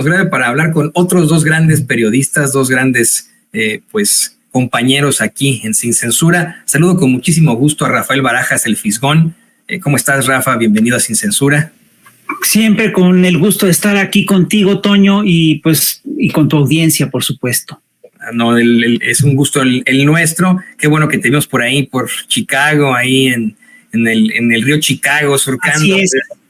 Grave para hablar con otros dos grandes periodistas, dos grandes compañeros aquí en Sin Censura. Saludo con muchísimo gusto a Rafael Barajas, el Fisgón. ¿Cómo estás, Rafa? Bienvenido a Sin Censura. Siempre con el gusto de estar aquí contigo, Toño, y con tu audiencia, por supuesto. No, es un gusto el nuestro. Qué bueno que te vimos por ahí, por Chicago, ahí en el río Chicago, surcando,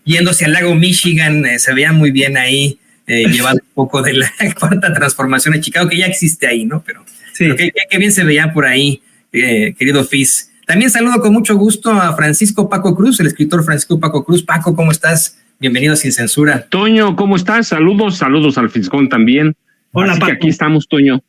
yéndose al lago Michigan. Se veía muy bien ahí. Llevando un poco de la cuarta transformación en Chicago, que ya existe ahí, ¿no? Pero sí. Qué bien se veía por ahí, querido Fis. También saludo con mucho gusto a Francisco Paco Cruz, el escritor Francisco Paco Cruz. Paco, ¿cómo estás? Bienvenido a Sin Censura. Toño, ¿cómo estás? Saludos al Fisgón también. Hola, Así Paco. que aquí estamos, Toño.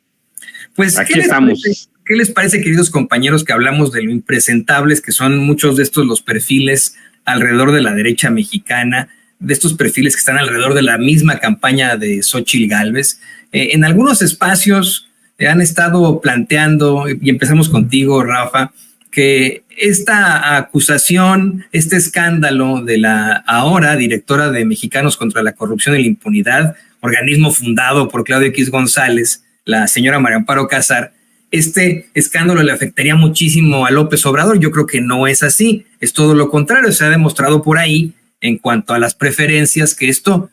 Pues, aquí estamos. ¿Qué les parece, queridos compañeros, que hablamos de lo impresentables que son muchos de estos los perfiles alrededor de la derecha mexicana, de estos perfiles que están alrededor de la misma campaña de Xóchitl Gálvez? En algunos espacios han estado planteando, y empezamos contigo, Rafa, que esta acusación, este escándalo de la ahora directora de Mexicanos contra la Corrupción y la Impunidad, organismo fundado por Claudio X González, la señora María Amparo Casar, este escándalo le afectaría muchísimo a López Obrador. Yo creo que no es así, es todo lo contrario. Se ha demostrado por ahí, en cuanto a las preferencias, que esto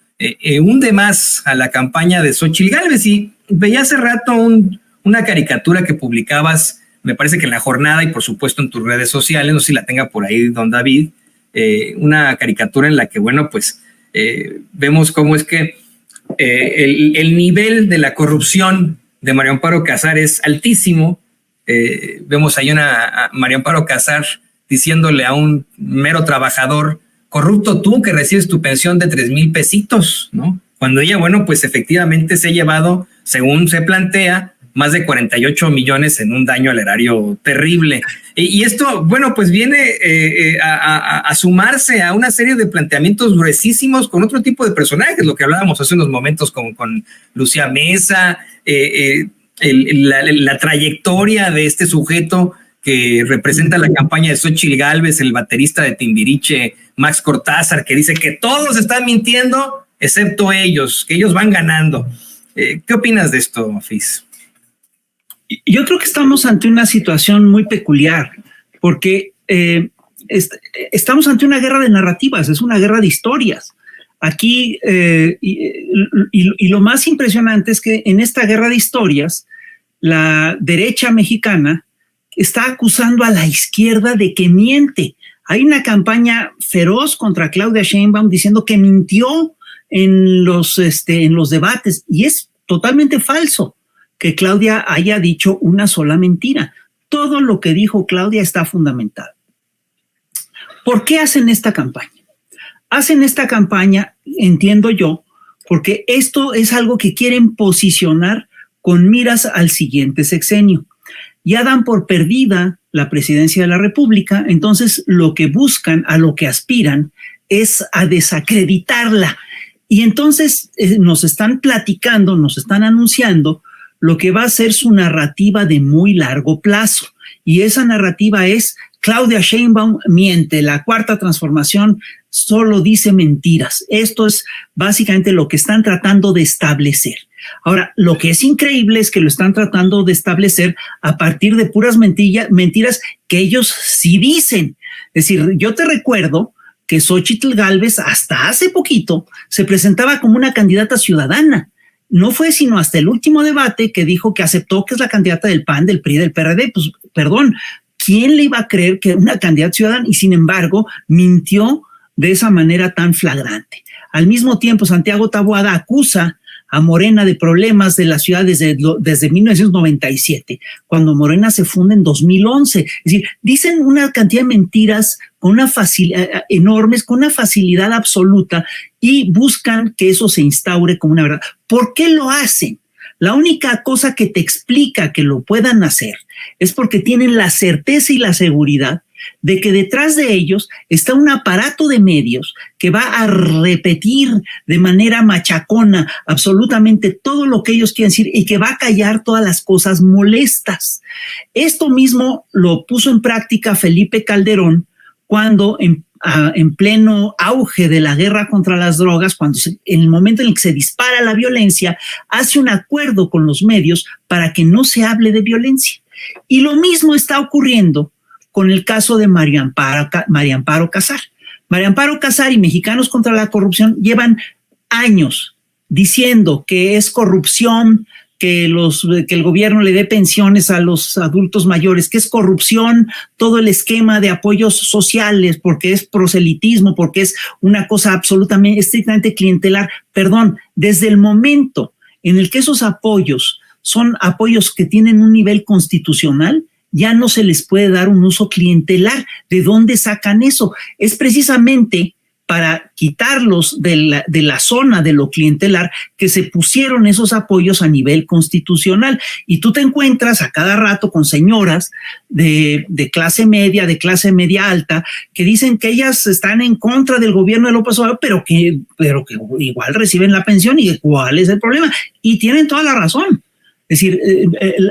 hunde más a la campaña de Xóchitl Gálvez. Y veía hace rato una caricatura que publicabas, me parece que en La Jornada y por supuesto en tus redes sociales, no sé si la tenga por ahí don David, una caricatura en la que, bueno, pues vemos cómo es que el nivel de la corrupción de María Amparo Casar es altísimo. Vemos ahí a María Amparo Casar diciéndole a un mero trabajador: corrupto tú que recibes tu pensión de 3,000 pesitos, ¿no? Cuando ella, bueno, pues efectivamente se ha llevado, según se plantea, más de 48 millones en un daño al erario terrible. Y esto, bueno, pues viene a sumarse a una serie de planteamientos gruesísimos con otro tipo de personajes, lo que hablábamos hace unos momentos con Lucía Mesa, la trayectoria de este sujeto que representa la campaña de Xóchitl Gálvez, el baterista de Timbiriche, Max Cortázar, que dice que todos están mintiendo excepto ellos, que ellos van ganando. ¿Qué opinas de esto, Fis? Yo creo que estamos ante una situación muy peculiar, porque estamos ante una guerra de narrativas, es una guerra de historias. Aquí, y lo más impresionante es que en esta guerra de historias, la derecha mexicana está acusando a la izquierda de que miente. Hay una campaña feroz contra Claudia Sheinbaum diciendo que mintió en los debates, y es totalmente falso que Claudia haya dicho una sola mentira. Todo lo que dijo Claudia está fundamentado. ¿Por qué hacen esta campaña? Hacen esta campaña, entiendo yo, porque esto es algo que quieren posicionar con miras al siguiente sexenio. Ya dan por perdida la presidencia de la República, entonces lo que buscan, a lo que aspiran, es a desacreditarla. Y entonces nos están platicando, nos están anunciando lo que va a ser su narrativa de muy largo plazo. Y esa narrativa es: Claudia Sheinbaum miente, la cuarta transformación solo dice mentiras. Esto es básicamente lo que están tratando de establecer. Ahora, lo que es increíble es que lo están tratando de establecer a partir de puras mentiras que ellos sí dicen. Es decir, yo te recuerdo que Xóchitl Gálvez hasta hace poquito se presentaba como una candidata ciudadana. No fue sino hasta el último debate que dijo que aceptó que es la candidata del PAN, del PRI, del PRD. Pues, perdón, ¿quién le iba a creer que era una candidata ciudadana? Y sin embargo, mintió de esa manera tan flagrante. Al mismo tiempo, Santiago Taboada acusa a Morena de problemas de la ciudad desde 1997, cuando Morena se funda en 2011. Es decir, dicen una cantidad de mentiras con una facilidad enormes, con una facilidad absoluta, y buscan que eso se instaure como una verdad. ¿Por qué lo hacen? La única cosa que te explica que lo puedan hacer es porque tienen la certeza y la seguridad de que detrás de ellos está un aparato de medios que va a repetir de manera machacona absolutamente todo lo que ellos quieren decir y que va a callar todas las cosas molestas. Esto mismo lo puso en práctica Felipe Calderón cuando en pleno auge de la guerra contra las drogas, en el momento en el que se dispara la violencia, hace un acuerdo con los medios para que no se hable de violencia. Y lo mismo está ocurriendo con el caso de María Amparo Casar. María Amparo Casar y Mexicanos contra la Corrupción llevan años diciendo que es corrupción que el gobierno le dé pensiones a los adultos mayores, que es corrupción todo el esquema de apoyos sociales, porque es proselitismo, porque es una cosa absolutamente, estrictamente clientelar. Perdón, desde el momento en el que esos apoyos son apoyos que tienen un nivel constitucional, ya no se les puede dar un uso clientelar. ¿De dónde sacan eso? Es precisamente para quitarlos de la zona de lo clientelar que se pusieron esos apoyos a nivel constitucional. Y tú te encuentras a cada rato con señoras de clase media alta, que dicen que ellas están en contra del gobierno de López Obrador, pero que igual reciben la pensión. ¿Y cuál es el problema? Y tienen toda la razón. Es decir,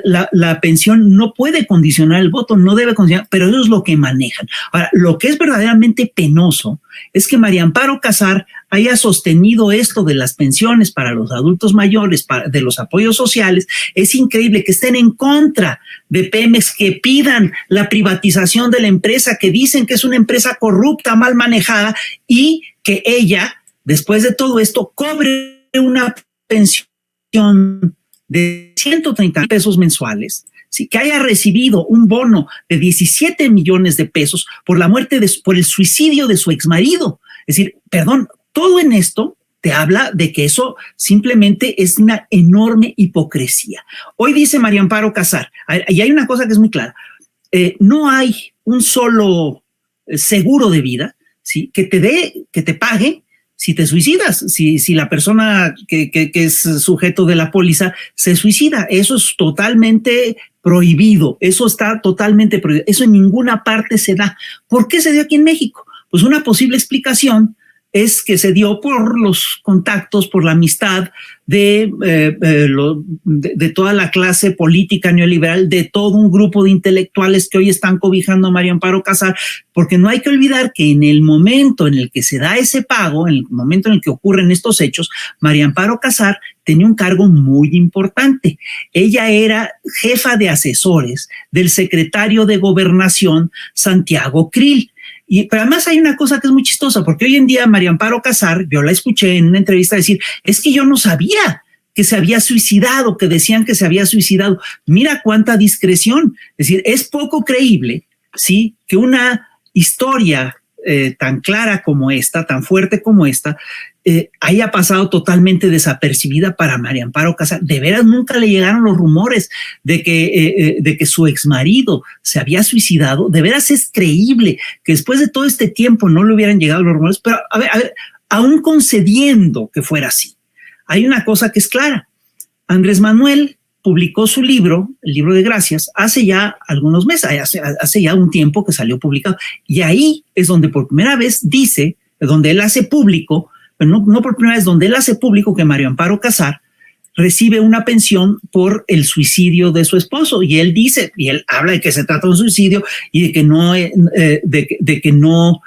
la pensión no puede condicionar el voto, no debe condicionar, pero eso es lo que manejan. Ahora, lo que es verdaderamente penoso es que María Amparo Casar haya sostenido esto de las pensiones para los adultos mayores, de los apoyos sociales. Es increíble que estén en contra de Pemex, que pidan la privatización de la empresa, que dicen que es una empresa corrupta, mal manejada, y que ella, después de todo esto, cobre una pensión de 130 pesos mensuales, ¿sí? Que haya recibido un bono de 17 millones de pesos por la muerte, por el suicidio de su exmarido. Es decir, perdón, todo en esto te habla de que eso simplemente es una enorme hipocresía. Hoy dice María Amparo Casar, y hay una cosa que es muy clara, no hay un solo seguro de vida, ¿sí? que te pague si te suicidas, si la persona que es sujeto de la póliza se suicida. Eso es totalmente prohibido, eso está totalmente prohibido, eso en ninguna parte se da. ¿Por qué se dio aquí en México? Pues una posible explicación es que se dio por los contactos, por la amistad de toda la clase política neoliberal, de todo un grupo de intelectuales que hoy están cobijando a María Amparo Casar, porque no hay que olvidar que en el momento en el que se da ese pago, en el momento en el que ocurren estos hechos, María Amparo Casar tenía un cargo muy importante. Ella era jefa de asesores del secretario de Gobernación, Santiago Krill. Pero además hay una cosa que es muy chistosa, porque hoy en día María Amparo Casar, yo la escuché en una entrevista decir, es que yo no sabía que se había suicidado, que decían que se había suicidado. Mira cuánta discreción. Es decir, es poco creíble, ¿sí?, que una historia tan clara como esta, tan fuerte como esta, haya pasado totalmente desapercibida para María Amparo Casar. De veras nunca le llegaron los rumores de que su exmarido se había suicidado. De veras es creíble que después de todo este tiempo no le hubieran llegado los rumores. Pero a ver, aún concediendo que fuera así, hay una cosa que es clara. Andrés Manuel publicó su libro, el libro de Gracias, hace ya algunos meses, hace ya un tiempo que salió publicado. Y ahí es donde por primera vez dice, donde él hace público, no por primera vez, donde él hace público que María Amparo Casar recibe una pensión por el suicidio de su esposo. Y él dice, y él habla de que se trata de un suicidio y de que no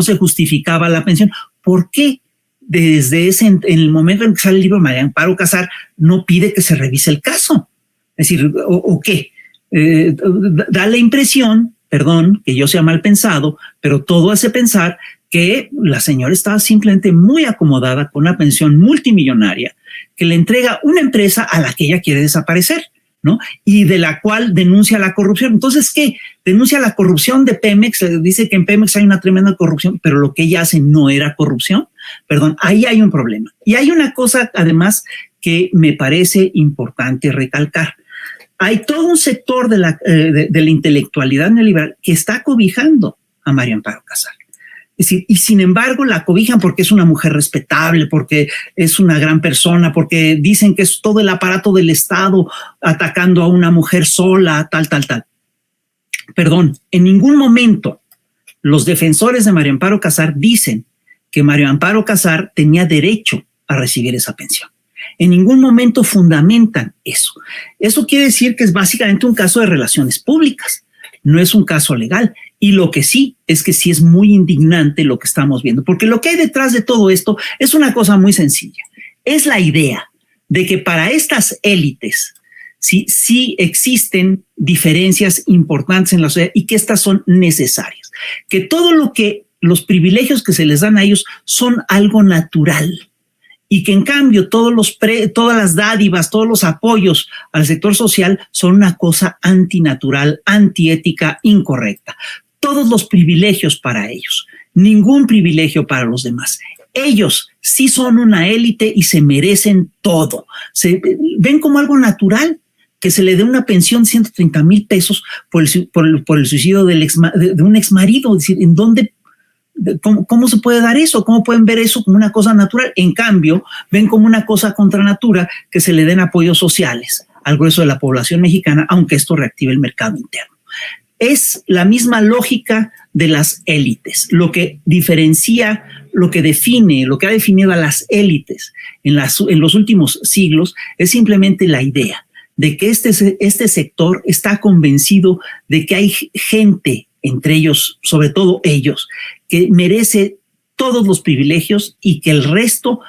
se justificaba la pensión. ¿Por qué? Desde en el momento en que sale el libro, María Amparo Casar no pide que se revise el caso. Es decir, ¿o qué? Da la impresión, perdón, que yo sea mal pensado, pero todo hace pensar que la señora estaba simplemente muy acomodada con una pensión multimillonaria que le entrega una empresa a la que ella quiere desaparecer, ¿no? Y de la cual denuncia la corrupción. Entonces, ¿qué? Denuncia la corrupción de Pemex, dice que en Pemex hay una tremenda corrupción, pero lo que ella hace no era corrupción. Perdón, ahí hay un problema. Y hay una cosa, además, que me parece importante recalcar. Hay todo un sector de la intelectualidad neoliberal que está cobijando a María Amparo Casar. Es decir, y sin embargo la cobijan porque es una mujer respetable, porque es una gran persona, porque dicen que es todo el aparato del Estado atacando a una mujer sola, tal. Perdón, en ningún momento los defensores de María Amparo Casar dicen que María Amparo Casar tenía derecho a recibir esa pensión. En ningún momento fundamentan eso. Eso quiere decir que es básicamente un caso de relaciones públicas. no es un caso legal. Y lo que sí es que sí es muy indignante lo que estamos viendo, porque lo que hay detrás de todo esto es una cosa muy sencilla. Es la idea de que para estas élites sí existen diferencias importantes en la sociedad y que estas son necesarias. Que todo lo que los privilegios que se les dan a ellos son algo natural y que en cambio todas las dádivas, todos los apoyos al sector social son una cosa antinatural, antiética, incorrecta. Todos los privilegios para ellos, ningún privilegio para los demás. Ellos sí son una élite y se merecen todo. Se ven como algo natural que se le dé una pensión de 130,000 pesos por el suicidio de un exmarido. Es decir, ¿en dónde? ¿Cómo se puede dar eso? ¿Cómo pueden ver eso como una cosa natural? En cambio, ven como una cosa contra natura que se le den apoyos sociales al grueso de la población mexicana, aunque esto reactive el mercado interno. Es la misma lógica de las élites. Lo que diferencia, lo que define, lo que ha definido a las élites en los últimos siglos es simplemente la idea de que este sector está convencido de que hay gente, entre ellos, sobre todo ellos, que merece todos los privilegios y que el resto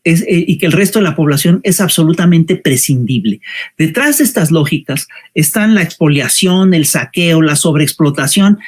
y que el resto de la población es absolutamente prescindible. Detrás de estas lógicas están la expoliación, el saqueo, la sobreexplotación,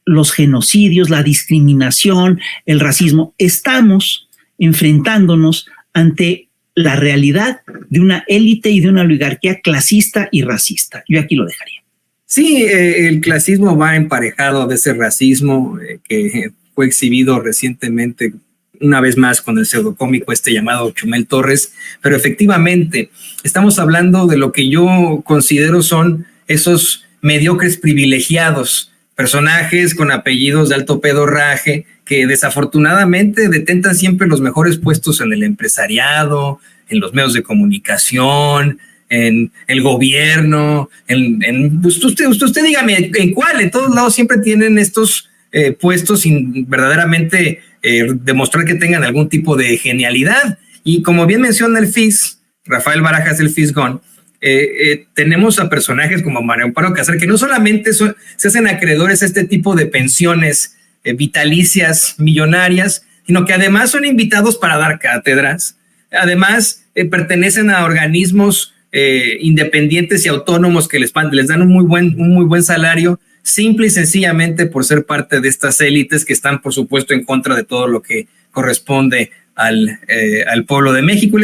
los genocidios, la discriminación, el racismo. Estamos enfrentándonos ante la realidad de una élite y de una oligarquía clasista y racista. Yo aquí lo dejaría. Sí, el clasismo va emparejado de ese racismo que fue exhibido recientemente una vez más con el pseudocómico llamado Chumel Torres, pero efectivamente estamos hablando de lo que yo considero son esos mediocres privilegiados, personajes con apellidos de alto pedorraje que desafortunadamente detentan siempre los mejores puestos en el empresariado, en los medios de comunicación, en el gobierno, usted dígame en cuál, en todos lados siempre tienen estos puestos sin verdaderamente demostrar que tengan algún tipo de genialidad. Y como bien menciona el FIS, Rafael Barajas del Fisgón, tenemos a personajes como María Amparo Casar, que no solamente se hacen acreedores a este tipo de pensiones vitalicias millonarias, sino que además son invitados para dar cátedras, además pertenecen a organismos independientes y autónomos que les dan un muy buen salario, simple y sencillamente por ser parte de estas élites que están, por supuesto, en contra de todo lo que corresponde al pueblo de México.